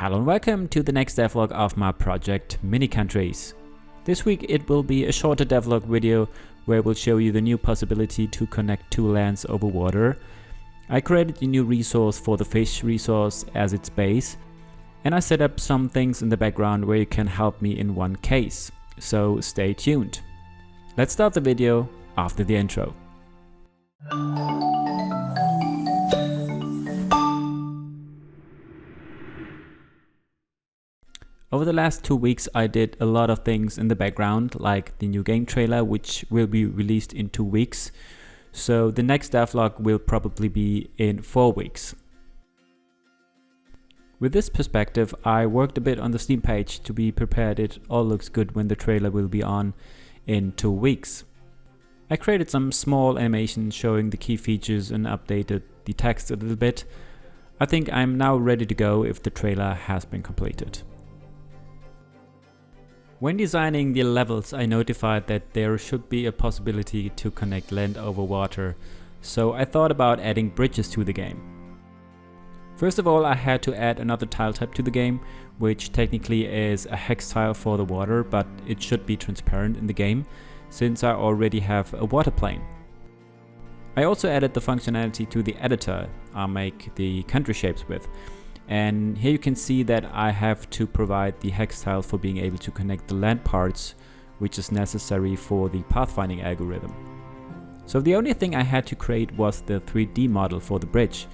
Hello and welcome to the next devlog of my project Mini Countries. This week it will be a shorter devlog video where I will show you the new possibility to connect two lands over water. I created a new resource for the fish resource as its base, and I set up some things in the background where you can help me in one case, so stay tuned. Let's start the video after the intro. Over the last 2 weeks I did a lot of things in the background, like the new game trailer, which will be released in 2 weeks. So the next devlog will probably be in 4 weeks. With this perspective, I worked a bit on the Steam page to be prepared it all looks good when the trailer will be on in 2 weeks. I created some small animations showing the key features and updated the text a little bit. I think I'm now ready to go if the trailer has been completed. When designing the levels, I notified that there should be a possibility to connect land over water, so I thought about adding bridges to the game. First of all, I had to add another tile type to the game, which technically is a hex tile for the water, but it should be transparent in the game, since I already have a water plane. I also added the functionality to the editor I make the country shapes with. And here you can see that I have to provide the hex tile for being able to connect the land parts, which is necessary for the pathfinding algorithm. So the only thing I had to create was the 3D model for the bridge,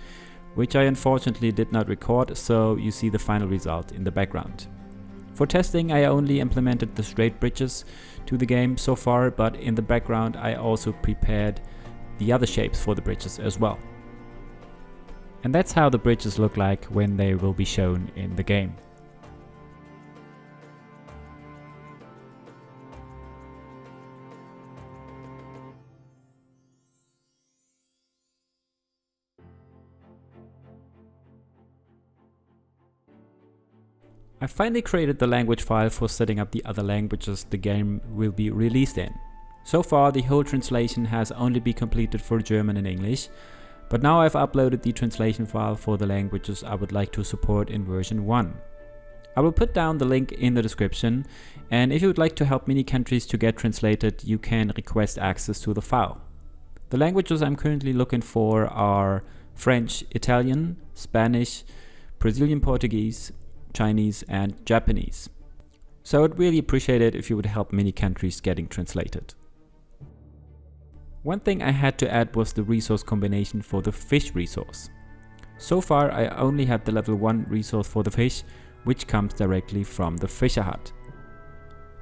which I unfortunately did not record, so you see the final result in the background. For testing, I only implemented the straight bridges to the game so far, but in the background I also prepared the other shapes for the bridges as well. And that's how the bridges look like when they will be shown in the game. I finally created the language file for setting up the other languages the game will be released in. So far the whole translation has only been completed for German and English. But now I've uploaded the translation file for the languages I would like to support in version 1. I will put down the link in the description, and if you would like to help mini countries to get translated, you can request access to the file. The languages I'm currently looking for are French, Italian, Spanish, Brazilian Portuguese, Chinese and Japanese. So I'd really appreciate it if you would help mini countries getting translated. One thing I had to add was the resource combination for the fish resource. So far I only had the level 1 resource for the fish, which comes directly from the fisher hut.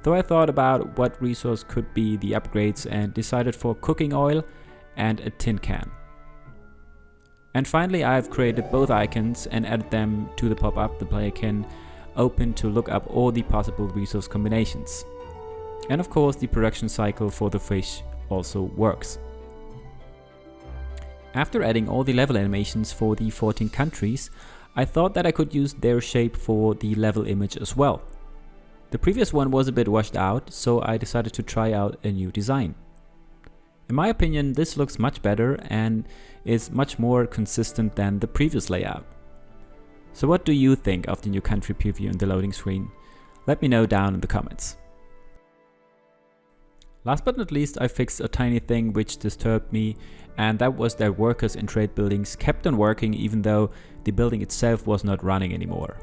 Though I thought about what resource could be the upgrades and decided for cooking oil and a tin can. And finally I've created both icons and added them to the pop-up the player can open to look up all the possible resource combinations. And of course the production cycle for the fish also works. After adding all the level animations for the 14 countries, I thought that I could use their shape for the level image as well. The previous one was a bit washed out, so I decided to try out a new design. In my opinion, this looks much better and is much more consistent than the previous layout. So what do you think of the new country preview in the loading screen? Let me know down in the comments. Last but not least, I fixed a tiny thing which disturbed me, and that was that workers in trade buildings kept on working even though the building itself was not running anymore.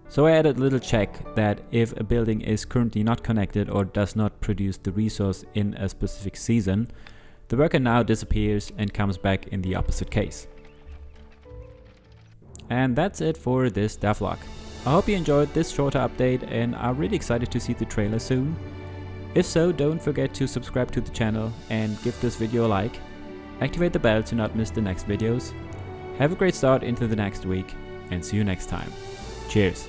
So I added a little check that if a building is currently not connected or does not produce the resource in a specific season, the worker now disappears and comes back in the opposite case. And that's it for this devlog. I hope you enjoyed this shorter update and are really excited to see the trailer soon. If so, don't forget to subscribe to the channel and give this video a like. Activate the bell to not miss the next videos. Have a great start into the next week and see you next time. Cheers!